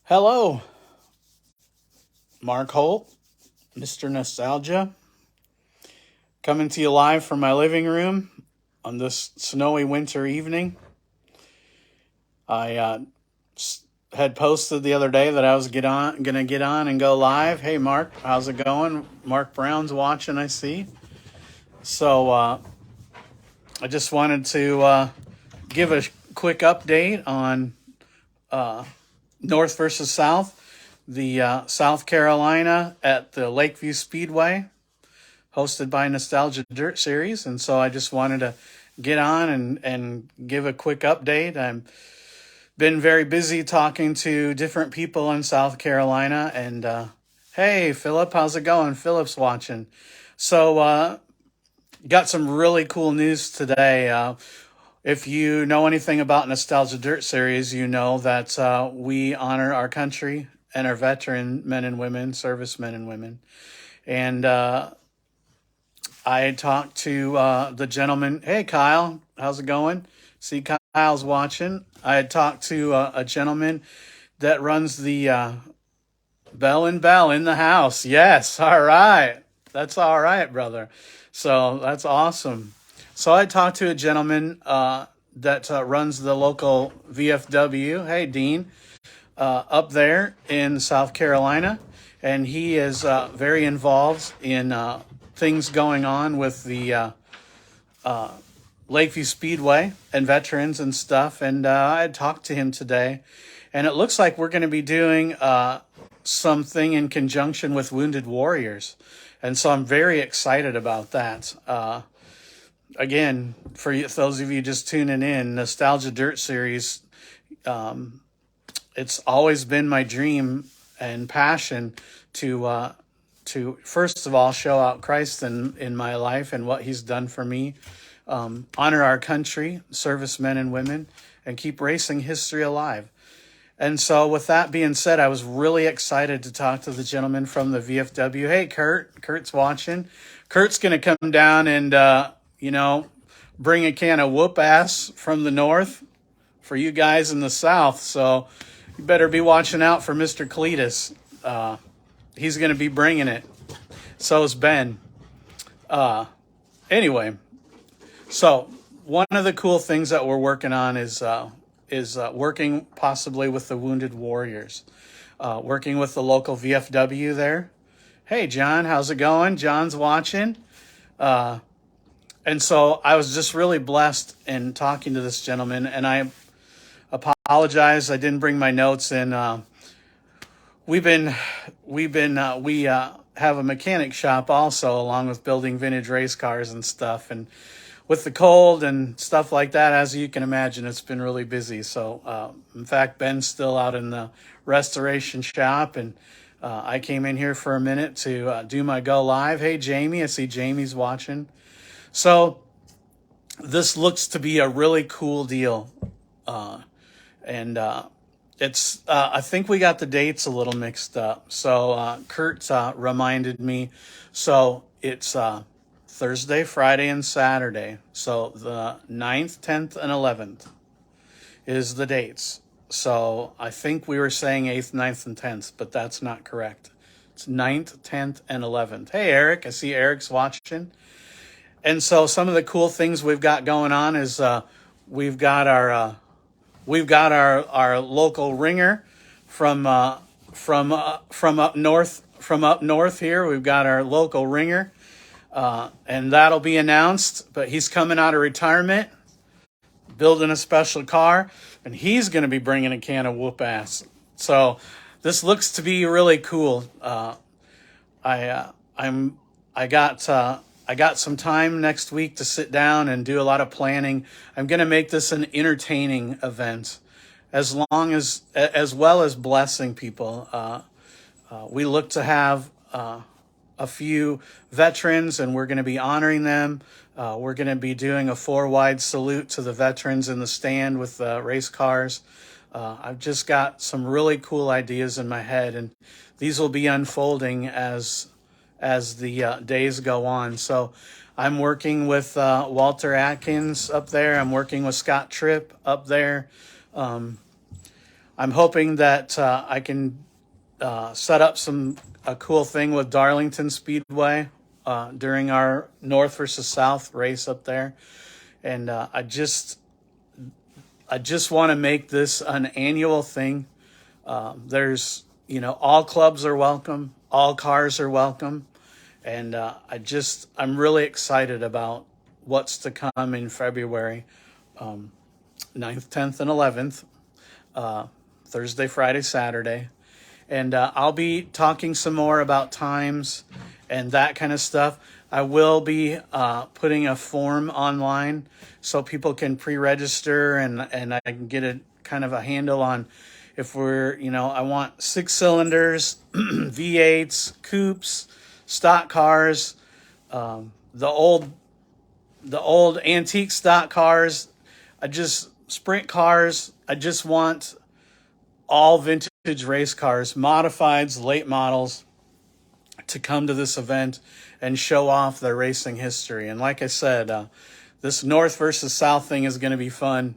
Hello, Mark Holt, Mr. Nostalgia, coming to you live from my living room on this snowy winter evening. I had posted the other day that I was gonna get on and go live. Hey, Mark, how's it going? Mark Brown's watching, I see. So I just wanted to give a quick update on North versus South, the South Carolina at the Lakeview Speedway, hosted by Nostalgia Dirt Series. And so I just wanted to get on and give a quick update. I've been very busy talking to different people in South Carolina. And hey, Philip, how's it going? Philip's watching. So got some really cool news today. If you know anything about Nostalgia Dirt Series, you know that we honor our country and our veteran men and women, servicemen and women. And I talked to the gentleman. Hey, Kyle, how's it going? See, Kyle's watching. I had talked to a gentleman that runs the Bell and Bell in the house. Yes, all right. That's all right, brother. So that's awesome. So I talked to a gentleman that runs the local VFW. Hey, Dean, up there in South Carolina. And he is very involved in things going on with the Lakeview Speedway and veterans and stuff. And I had talked to him today. And it looks like we're going to be doing something in conjunction with Wounded Warriors. And so I'm very excited about that. Again, for those of you just tuning in, Nostalgia Dirt Series, it's always been my dream and passion to first of all show out Christ in my life and what He's done for me, honor our country, servicemen and women, and keep racing history alive. And so with that being said, I was really excited to talk to the gentleman from the VFW. Hey, Kurt. Kurt's watching. Kurt's going to come down and, bring a can of whoop ass from the north for you guys in the south. So you better be watching out for Mr. Cletus. He's going to be bringing it. So is Ben. Anyway, so one of the cool things that we're working on is working possibly with the Wounded Warriors, working with the local VFW there. Hey, John, how's it going? John's watching. And so I was just really blessed in talking to this gentleman, and I apologize. I didn't bring my notes in. We have a mechanic shop also, along with building vintage race cars and stuff. And with the cold and stuff like that, as you can imagine, it's been really busy. So, in fact, Ben's still out in the restoration shop, and I came in here for a minute to do my go live. Hey, Jamie, I see Jamie's watching. So this looks to be a really cool deal. And it's I think we got the dates a little mixed up. So Kurt reminded me. So it's Thursday, Friday, and Saturday. So the 9th, 10th, and 11th is the dates. So I think we were saying 8th, 9th, and 10th, but that's not correct. It's 9th, 10th, and 11th. Hey, Eric. I see Eric's watching. And so some of the cool things we've got going on is we've got our local ringer from up north here. We've got our local ringer, and that'll be announced. But he's coming out of retirement, building a special car, and he's going to be bringing a can of whoop ass. So this looks to be really cool. I got some time next week to sit down and do a lot of planning. I'm going to make this an entertaining event, as well as blessing people. We look to have a few veterans, and we're going to be honoring them. We're going to be doing a 4-wide salute to the veterans in the stand with race cars. I've just got some really cool ideas in my head, and these will be unfolding as the days go on. So I'm working with Walter Atkins up there. I'm working with Scott Tripp up there. I'm hoping that I can set up a cool thing with Darlington Speedway during our North versus South race up there, and I just want to make this an annual thing. There's, all clubs are welcome, all cars are welcome, and I'm really excited about what's to come in February, 9th, 10th, and 11th, Thursday, Friday, Saturday. And I'll be talking some more about times and that kind of stuff. I will be putting a form online so people can pre-register, and I can get a kind of a handle on if I want 6 cylinders, V8s, coupes, stock cars, the old antique stock cars. I just sprint cars. I just want all vintage race cars, modifieds, late models, to come to this event and show off their racing history. And like I said, this North versus South thing is going to be fun,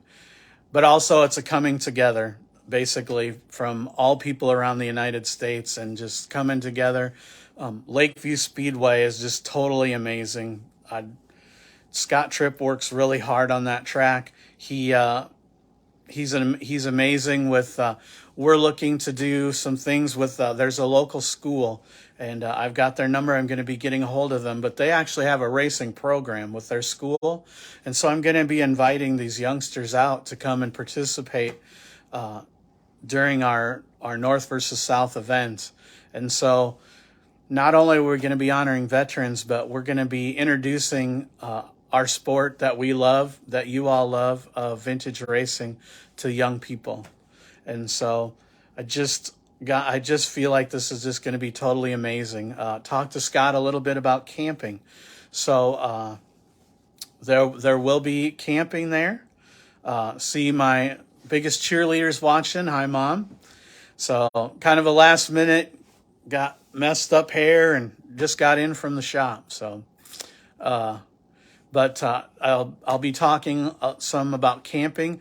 but also it's a coming together, basically, from all people around the United States and just coming together. Lakeview Speedway is just totally amazing. Scott Tripp works really hard on that track. He's amazing with. We're looking to do some things with. There's a local school, and I've got their number. I'm going to be getting a hold of them, but they actually have a racing program with their school, and so I'm going to be inviting these youngsters out to come and participate during our North versus South event. And so, not only are we going to be honoring veterans, but we're going to be introducing our sport that we love, that you all love, of vintage racing, to young people. And so I just feel like this is just going to be totally amazing. Talk to Scott a little bit about camping. So there will be camping there. See my biggest cheerleaders watching. Hi, Mom. So kind of a last minute, got messed up hair and just got in from the shop. So, but I'll be talking some about camping.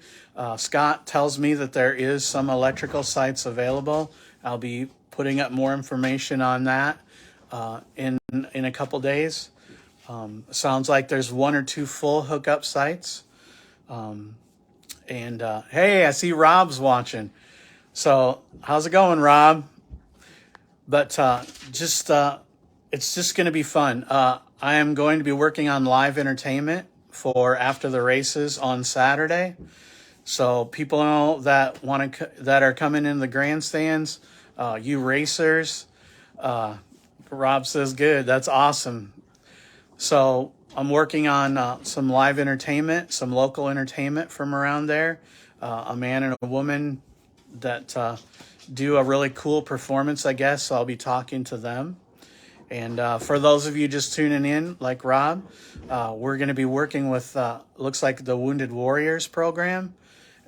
Scott tells me that there is some electrical sites available. I'll be putting up more information on that in a couple days. Sounds like there's 1 or 2 full hookup sites. And hey, I see Rob's watching. So how's it going, Rob? But it's just going to be fun. I am going to be working on live entertainment for after the races on Saturday. So people know that that are coming in the grandstands, you racers. Rob says, good, that's awesome. So I'm working on some live entertainment, some local entertainment from around there. A man and a woman that do a really cool performance, I guess. So I'll be talking to them. And for those of you just tuning in, like Rob, we're going to be working with, looks like the Wounded Warriors program,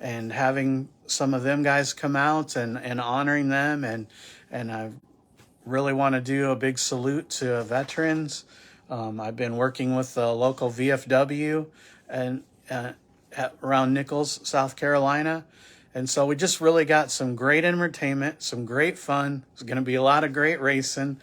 and having some of them guys come out and honoring them. And I really want to do a big salute to veterans. I've been working with the local VFW and around Nichols, South Carolina. And so we just really got some great entertainment, some great fun. There's going to be a lot of great racing.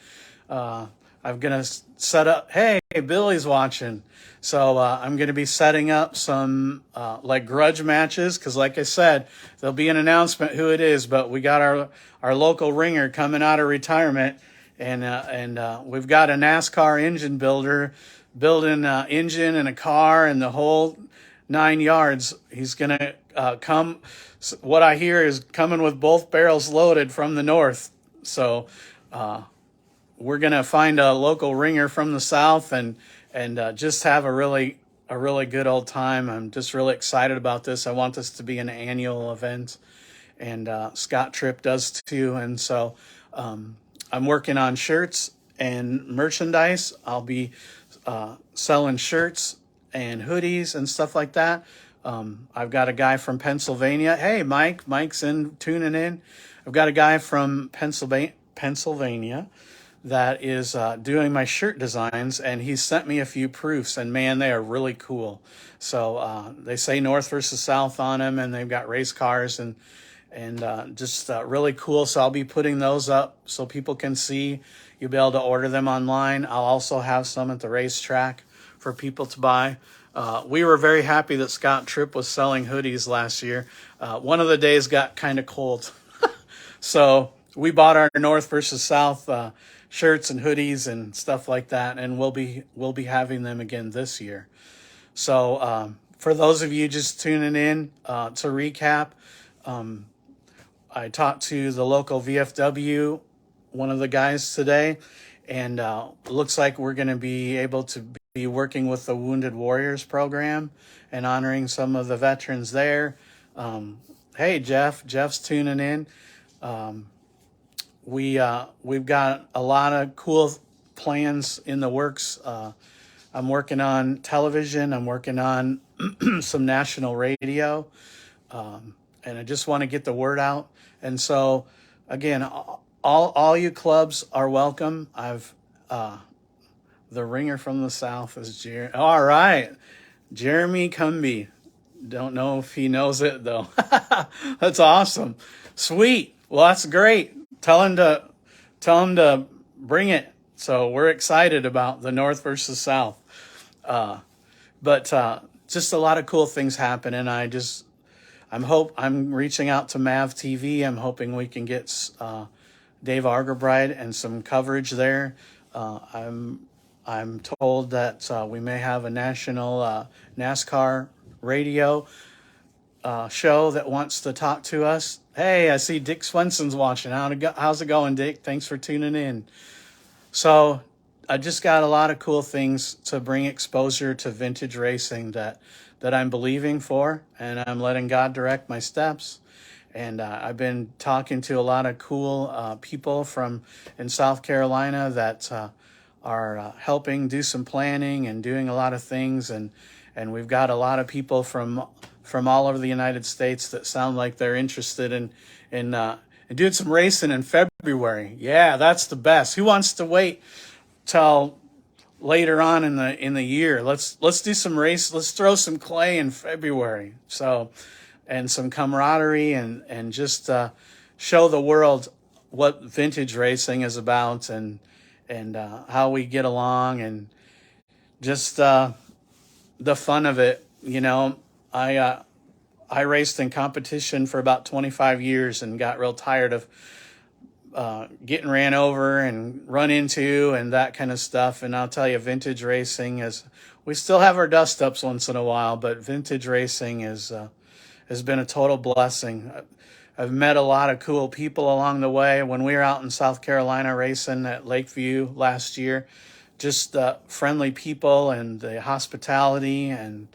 I'm going to set up, hey, Billy's watching. So I'm going to be setting up some like grudge matches, because like I said, there'll be an announcement who it is, but we got our local ringer coming out of retirement, and we've got a NASCAR engine builder building an engine and a car and the whole 9 yards. He's going to come, what I hear is coming with both barrels loaded from the north. So we're going to find a local ringer from the south and just have a really good old time. I'm just really excited about this. I want this to be an annual event, and Scott Tripp does too. And so I'm working on shirts and merchandise. I'll be selling shirts and hoodies and stuff like that. I've got a guy from Pennsylvania. Hey, Mike. Mike's tuning in. I've got a guy from Pennsylvania that is doing my shirt designs, and he sent me a few proofs, and man, they are really cool. So they say North versus South on them, and they've got race cars, and and just really cool. So I'll be putting those up so people can see. You'll be able to order them online. I'll also have some at the racetrack for people to buy. We were very happy that Scott Tripp was selling hoodies last year. One of the days got kind of cold, so we bought our North versus South shirts and hoodies and stuff like that, and we'll be having them again this year. So for those of you just tuning in, to recap, I talked to the local VFW, one of the guys today, and it looks like we're going to be able to be working with the Wounded Warriors program and honoring some of the veterans there. Hey, Jeff's tuning in. We've got a lot of cool plans in the works. I'm working on television. I'm working on some national radio, and I just want to get the word out. And so, again, all you clubs are welcome. The ringer from the South is Jeremy. All right, Jeremy Cumby. Don't know if he knows it though. That's awesome. Sweet. Well, that's great. Tell him to bring it. So we're excited about the North versus South. But just a lot of cool things happen, and I'm reaching out to Mav TV. I'm hoping we can get Dave Argerbright and some coverage there. I'm told that we may have a national NASCAR radio show that wants to talk to us. Hey, I see Dick Swenson's watching. How's it going, Dick? Thanks for tuning in. So I just got a lot of cool things to bring exposure to vintage racing that I'm believing for, and I'm letting God direct my steps. And I've been talking to a lot of cool people in South Carolina that are helping do some planning and doing a lot of things. And we've got a lot of people from all over the United States that sound like they're interested in doing some racing in February. Yeah, that's the best. Who wants to wait till later on in the year? Let's do some race. Let's throw some clay in February. So, and some camaraderie and just show the world what vintage racing is about and how we get along and just the fun of it. You know, I raced in competition for about 25 years and got real tired of getting ran over and run into and that kind of stuff. And I'll tell you, vintage racing we still have our dust ups once in a while, but vintage racing has been a total blessing. I've met a lot of cool people along the way. When we were out in South Carolina racing at Lakeview last year, just friendly people and the hospitality and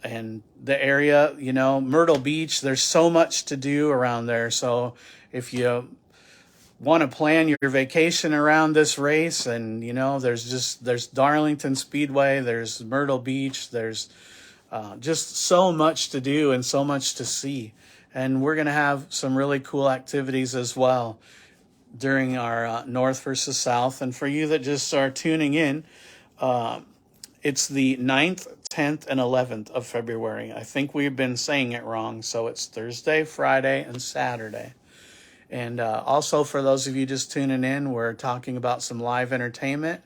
the area, you know, Myrtle Beach, there's so much to do around there. So if you want to plan your vacation around this race, and you know, there's Darlington Speedway, there's Myrtle Beach, there's just so much to do and so much to see. And we're going to have some really cool activities as well during our North versus South. And for you that just are tuning in, it's the 9th, 10th, and 11th of February. I think we've been saying it wrong. So it's Thursday, Friday, and Saturday. And also for those of you just tuning in, we're talking about some live entertainment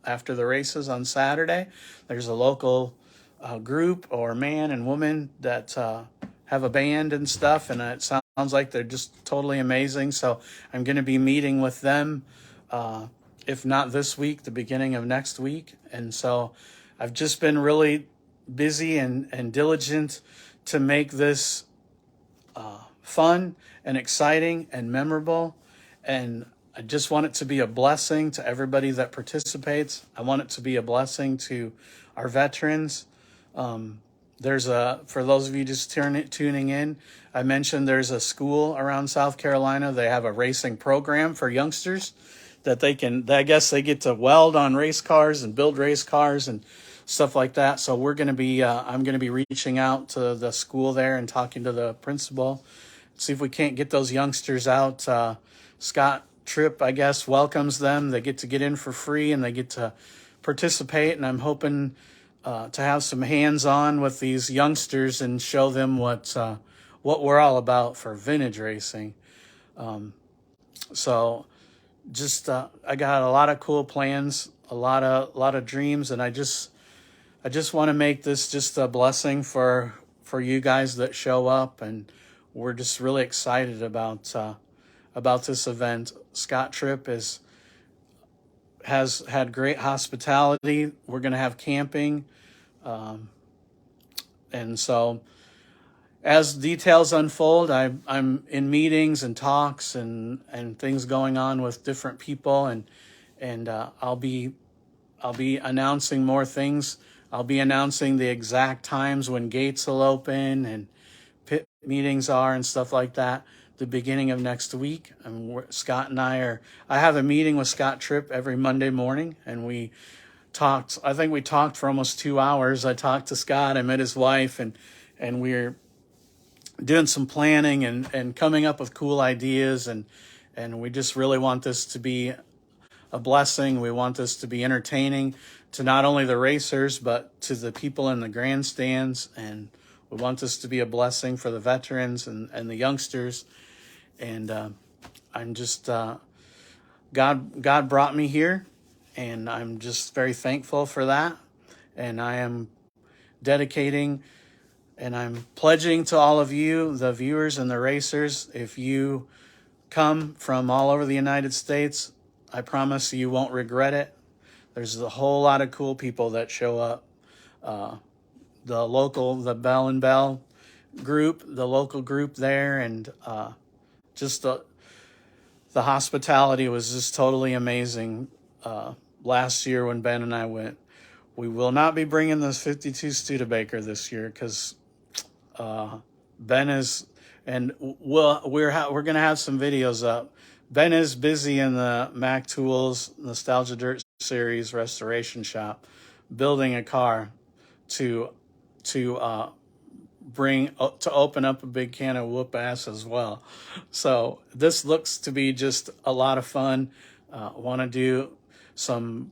after the races on Saturday. There's a local group or man and woman that have a band and stuff, and it sounds like they're just totally amazing. So I'm going to be meeting with them, if not this week, the beginning of next week. And so I've just been really busy and diligent to make this fun and exciting and memorable. And I just want it to be a blessing to everybody that participates. I want it to be a blessing to our veterans. For those of you just tuning in, I mentioned there's a school around South Carolina. They have a racing program for youngsters that I guess they get to weld on race cars and build race cars and stuff like that. So I'm going to be reaching out to the school there and talking to the principal, see if we can't get those youngsters out. Scott Tripp, I guess, welcomes them. They get to get in for free and they get to participate. And I'm hoping to have some hands-on with these youngsters and show them what what we're all about for vintage racing. So just I got a lot of cool plans, a lot of dreams, and I just want to make this just a blessing for you guys that show up, and we're just really excited about this event. Scott Tripp has had great hospitality. We're going to have camping, and so as details unfold, I'm in meetings and talks and things going on with different people, and I'll be announcing more things. I'll be announcing the exact times when gates will open and pit meetings are and stuff like that. The beginning of next week, and Scott and I have a meeting with Scott Tripp every Monday morning, and we talked. I think we talked for almost 2 hours. I talked to Scott. I met his wife, and we're doing some planning and coming up with cool ideas, and we just really want this to be a blessing. We want this to be entertaining to not only the racers, but to the people in the grandstands. And we want this to be a blessing for the veterans and the youngsters. And I'm just, God brought me here, and I'm just very thankful for that. And I am dedicating and I'm pledging to all of you, the viewers and the racers, if you come from all over the United States, I promise you won't regret it. There's a whole lot of cool people that show up. The Bell and Bell group, the local group there, and just the hospitality was just totally amazing. Last year when Ben and I went, we will not be bringing the 52 Studebaker this year because Ben is, and we're gonna have some videos up. Ben is busy in the Mac Tools Nostalgia Dirt Series restoration shop, building a car to bring to open up a big can of whoop ass as well. So this looks to be just a lot of fun. Want to do some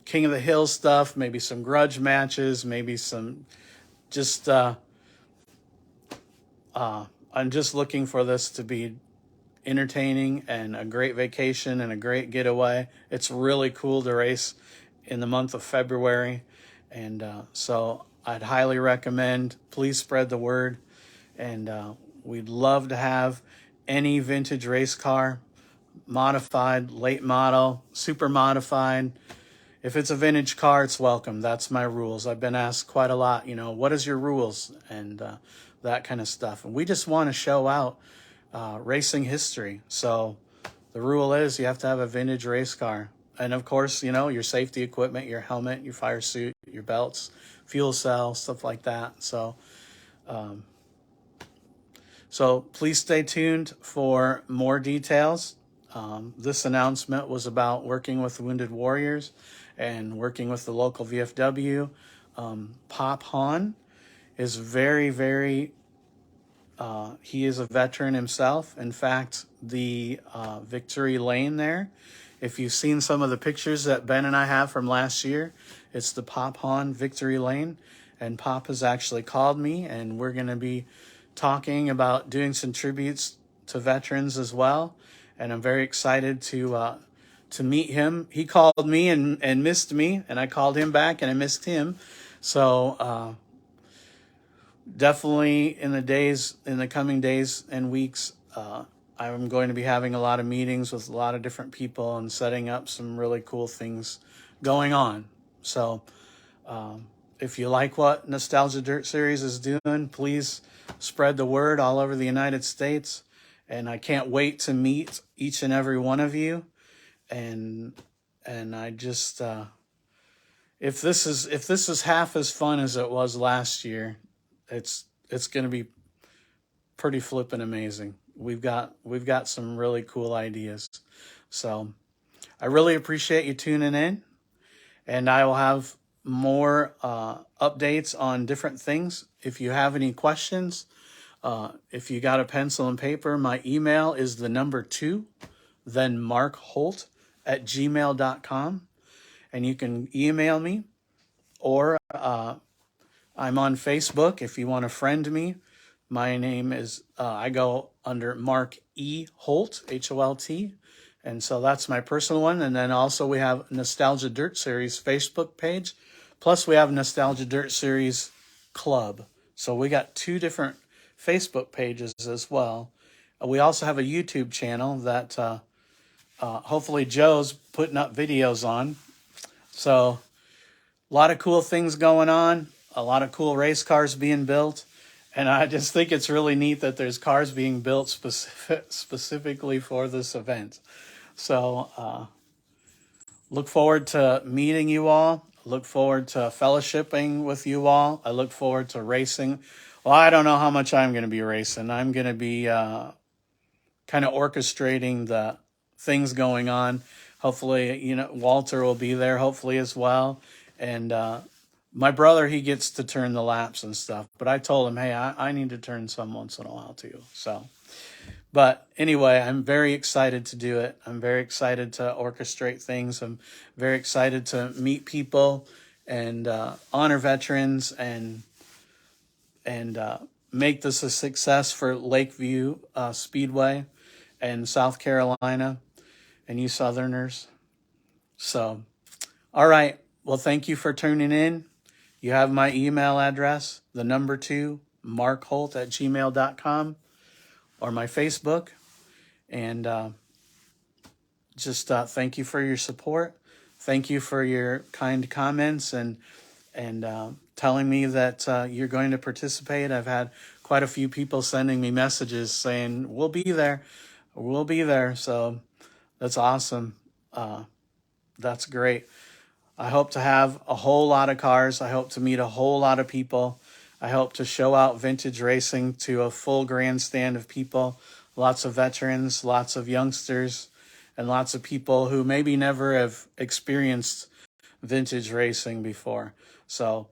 King of the Hill stuff, maybe some grudge matches, maybe some just. I'm just looking for this to be entertaining and a great vacation and a great getaway. It's really cool to race in the month of February. And so I'd highly recommend, please spread the word. And we'd love to have any vintage race car, modified, late model, super modified. If it's a vintage car, it's welcome. That's my rules. I've been asked quite a lot, what is your rules? And that kind of stuff. And we just want to show out racing history. So the rule is you have to have a vintage race car. And of course, your safety equipment, your helmet, your fire suit, your belts, fuel cell, stuff like that. So please stay tuned for more details. This announcement was about working with Wounded Warriors and working with the local VFW. Pop Hahn is very, very, he is a veteran himself. In fact, the Victory Lane there, if you've seen some of the pictures that Ben and I have from last year, it's the Pop Hahn Victory Lane. And Pop has actually called me, and we're going to be talking about doing some tributes to veterans as well. And I'm very excited to meet him. He called me and missed me, and I called him back and I missed him. So definitely in the coming days and weeks, I'm going to be having a lot of meetings with a lot of different people and setting up some really cool things going on. So if you like what Nostalgia Dirt Series is doing, please spread the word all over the United States. And I can't wait to meet each and every one of you. And I just if this is half as fun as it was last year, it's going to be pretty flippin' amazing. We've got some really cool ideas. So I really appreciate you tuning in, and I will have more updates on different things. If you have any questions, if you got a pencil and paper, my email is the number 2, then markholt@gmail.com. And you can email me, or I'm on Facebook if you want to friend me. My name is, I go under Mark E. Holt, Holt. And so that's my personal one. And then also we have Nostalgia Dirt Series Facebook page. Plus we have Nostalgia Dirt Series Club. So we got two different Facebook pages as well. We also have a YouTube channel that hopefully Joe's putting up videos on. So a lot of cool things going on, a lot of cool race cars being built. And I just think it's really neat that there's cars being built specifically for this event. So look forward to meeting you all. Look forward to fellowshipping with you all. I look forward to racing. Well, I don't know how much I'm going to be racing. I'm going to be kind of orchestrating the things going on. Hopefully, Walter will be there, hopefully as well. And my brother, he gets to turn the laps and stuff. But I told him, hey, I need to turn some once in a while too. So, but anyway, I'm very excited to do it. I'm very excited to orchestrate things. I'm very excited to meet people and honor veterans and make this a success for Lakeview Speedway and South Carolina and you Southerners. So, all right. Well, thank you for tuning in. You have my email address, the number 2, markholt@gmail.com, or my Facebook. And just thank you for your support. Thank you for your kind comments and telling me that you're going to participate. I've had quite a few people sending me messages saying, we'll be there. We'll be there. So that's awesome. That's great. I hope to have a whole lot of cars. I hope to meet a whole lot of people. I hope to show out vintage racing to a full grandstand of people, lots of veterans, lots of youngsters, and lots of people who maybe never have experienced vintage racing before. So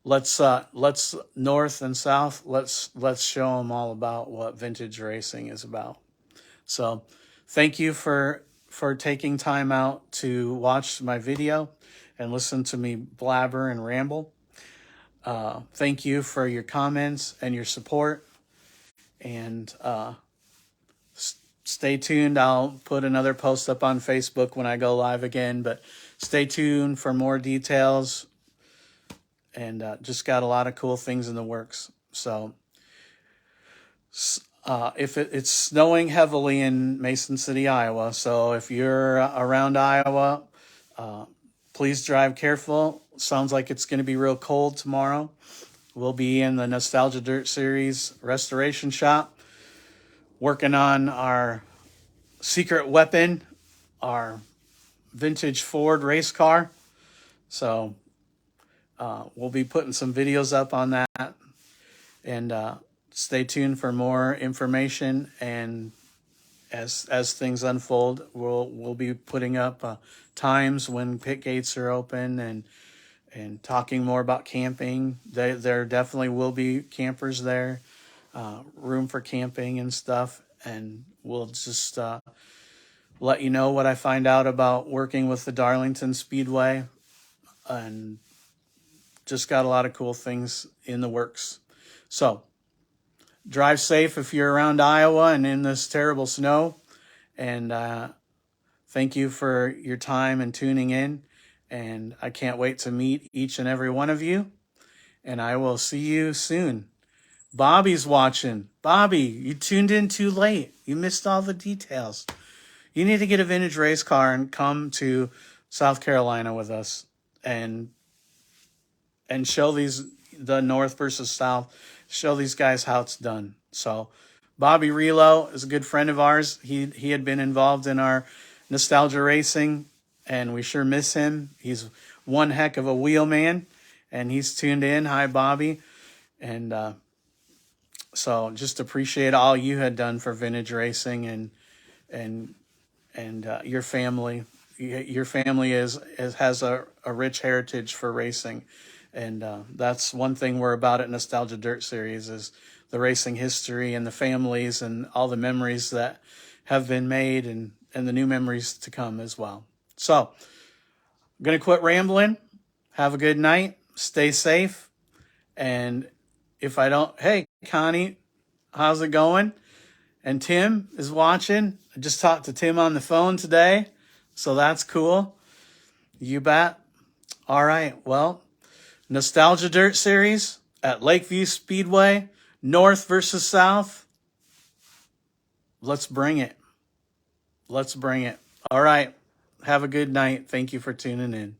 let's north and south, let's show them all about what vintage racing is about. So thank you for taking time out to watch my video and listen to me blabber and ramble. Thank you for your comments and your support. And stay tuned. I'll put another post up on Facebook when I go live again, but stay tuned for more details. And just got a lot of cool things in the works. So if it's snowing heavily in Mason City, Iowa, so if you're around Iowa, please drive careful. Sounds like it's going to be real cold tomorrow. We'll be in the Nostalgia Dirt Series restoration shop working on our secret weapon, our vintage Ford race car. So we'll be putting some videos up on that. And stay tuned for more information. And as things unfold, we'll be putting up times when pit gates are open and talking more about camping. There definitely will be campers there, room for camping and stuff. And we'll just let you know what I find out about working with the Darlington Speedway. And just got a lot of cool things in the works. So drive safe if you're around Iowa and in this terrible snow. And thank you for your time and tuning in. And I can't wait to meet each and every one of you. And I will see you soon. Bobby's watching. Bobby, you tuned in too late. You missed all the details. You need to get a vintage race car and come to South Carolina with us and show the North versus South, show these guys how it's done. So Bobby Relo is a good friend of ours. He had been involved in our nostalgia racing, and we sure miss him. He's one heck of a wheelman, and he's tuned in. Hi, Bobby. And so just appreciate all you had done for vintage racing and your family. Your family has a rich heritage for racing. And that's one thing we're about at Nostalgia Dirt Series is the racing history and the families and all the memories that have been made and the new memories to come as well. So I'm going to quit rambling. Have a good night. Stay safe. And if I don't, hey, Connie, how's it going? And Tim is watching. I just talked to Tim on the phone today, so that's cool. You bet. All right, well, Nostalgia Dirt Series at Lakeview Speedway, North versus South. Let's bring it. Let's bring it. All right. Have a good night. Thank you for tuning in.